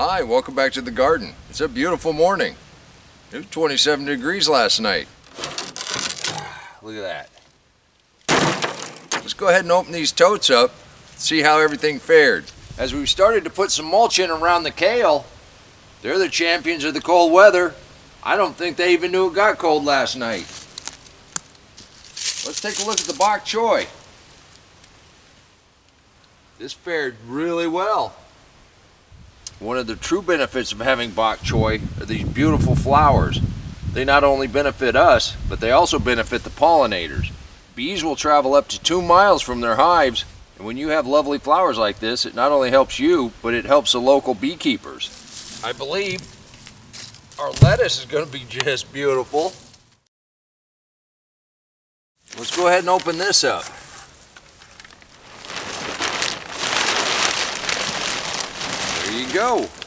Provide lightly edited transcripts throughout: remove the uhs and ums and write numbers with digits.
Hi, welcome back to the garden. It's a beautiful morning. It was 27 degrees last night. Look at that. Let's go ahead and open these totes up, see how everything fared. As we've started to put some mulch in around the kale, they're the champions of the cold weather. I don't think they even knew it got cold last night. Let's take a look at the bok choy. This fared really well. One of the true benefits of having bok choy are these beautiful flowers. They not only benefit us, but they also benefit the pollinators. Bees will travel up to 2 miles from their hives, and when you have lovely flowers like this, it not only helps you, but it helps the local beekeepers. I believe our lettuce is going to be just beautiful. Let's go ahead and open this up. There you go. It's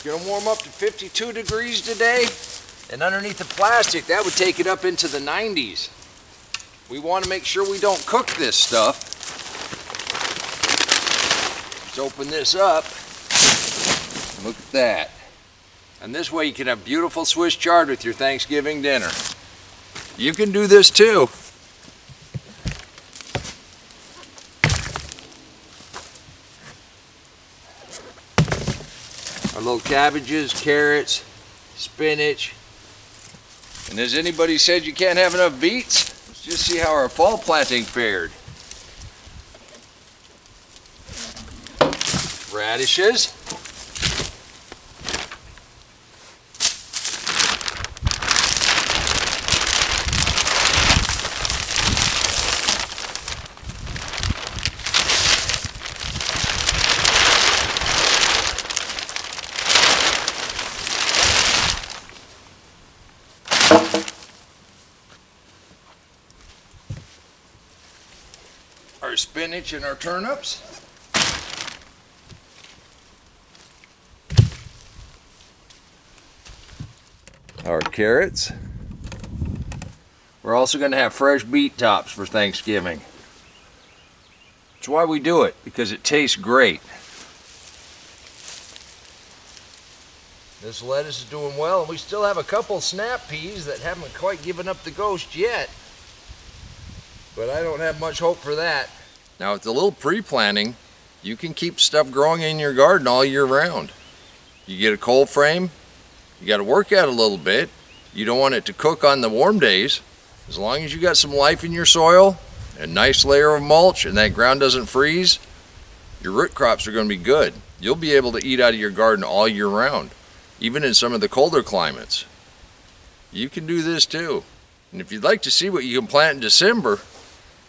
going to warm up to 52 degrees today, and underneath the plastic that would take it up into the 90s. We want to make sure we don't cook this stuff. Let's open this up. Look at that. And this way you can have beautiful Swiss chard with your Thanksgiving dinner. You can do this too. Our little cabbages, carrots, spinach. And has anybody said you can't have enough beets? Let's just see how our fall planting fared. Radishes. Our spinach and our turnips. Our carrots. We're also going to have fresh beet tops for Thanksgiving. That's why we do it, because it tastes great. This lettuce is doing well, and we still have a couple snap peas that haven't quite given up the ghost yet. But I don't have much hope for that. Now with a little pre-planting, you can keep stuff growing in your garden all year round. You get a cold frame, you got to work at it a little bit. You don't want it to cook on the warm days. As long as you got some life in your soil, a nice layer of mulch, and that ground doesn't freeze, your root crops are going to be good. You'll be able to eat out of your garden all year round, even in some of the colder climates. You can do this too. And if you'd like to see what you can plant in December,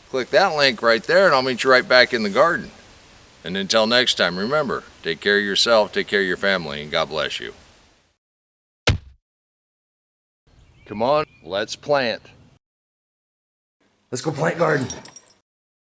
click that link right there and I'll meet you right back in the garden. And until next time, remember, take care of yourself, take care of your family, and God bless you. Come on, let's plant. Let's go plant garden.